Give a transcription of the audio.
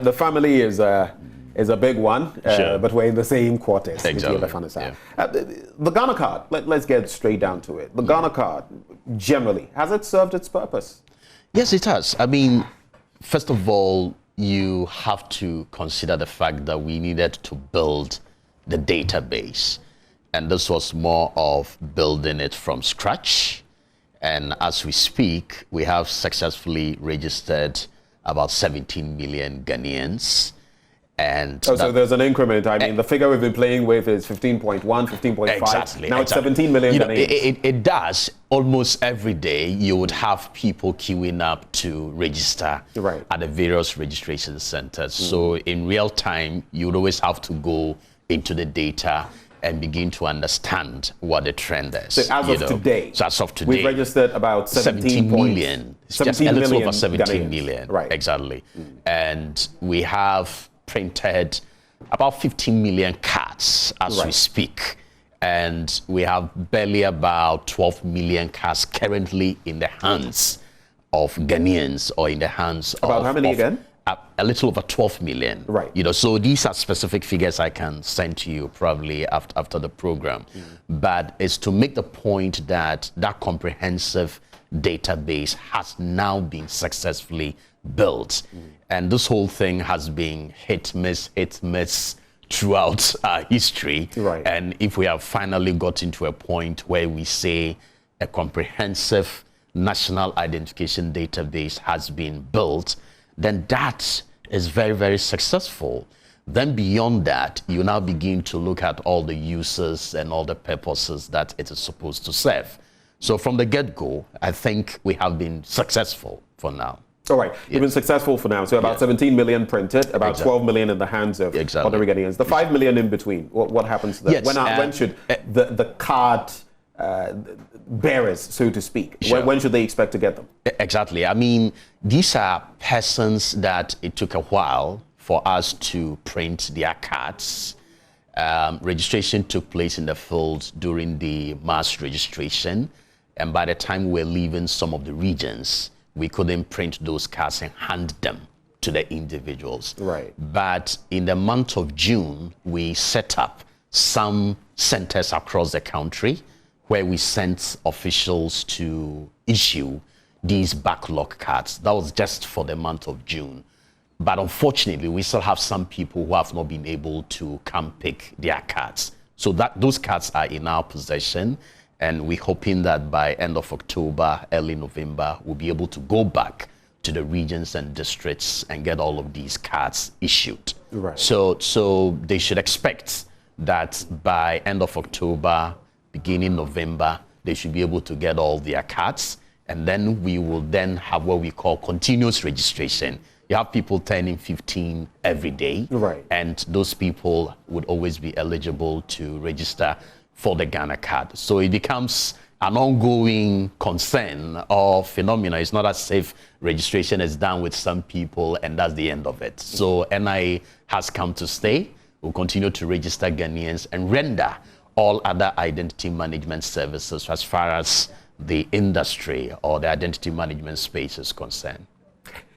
The family is a big one, Sure. but we're in the same quarters. Exactly. Yeah. The Ghana card, let's get straight down to it. The Ghana card, generally, has it served its purpose? Yes, it has. I mean, first of all, you have to consider the fact that we needed to build the database. And this was more of building it from scratch. And as we speak, we have successfully registered about 17 million Ghanaians. And so there's an increment. I mean, the figure we've been playing with is 15.1, 15.5. Exactly. Now it's 17 million Ghanaians. It does. Almost every day, you would have people queuing up to register at the various registration centers. So in real time, you would always have to go into the data and begin to understand what the trend is. So as of today, we've registered about 17 million. Just a little over 17 Ghanaians. million. Right. Exactly. And we have printed about 15 million cards as we speak. And we have barely about 12 million cards currently in the hands of Ghanaians, or in the hands of... About how many again? A little over 12 million. Right. So these are specific figures I can send to you probably after the program. But it's to make the point that that comprehensive database has now been successfully built. And this whole thing has been hit, miss throughout our history. Right. And if we have finally gotten to a point where we say a comprehensive national identification database has been built, then that is very, very successful. Then beyond that, you now begin to look at all the uses and all the purposes that it is supposed to serve. So from the get-go, I think we have been successful for now. All right, you've been successful for now. So about 17 million printed, about 12 million in the hands of ordinary Ghanaians. The 5 million in between, what happens to that? Yes, when should the card bearers, so to speak, when should they expect to get them? Exactly. I mean, these are persons that it took a while for us to print their cards. Registration took place in the field during the mass registration. And by the time we were leaving some of the regions, we couldn't print those cards and hand them to the individuals. Right. But in the month of June, we set up some centers across the country where we sent officials to issue these backlog cards. That was just for the month of June. But unfortunately, we still have some people who have not been able to come pick their cards. So those cards are in our possession. And we're hoping that by end of October, early November, we'll be able to go back to the regions and districts and get all of these cards issued. Right. So they should expect that by end of October, beginning November, they should be able to get all their cards. And then we will then have what we call continuous registration. You have people turning 15 every day. Right. And those people would always be eligible to register for the Ghana card. So it becomes an ongoing concern or phenomenon. It's not as if registration is done with some people and that's the end of it. So NIA has come to stay. We'll continue to register Ghanaians and render all other identity management services as far as the industry or the identity management space is concerned.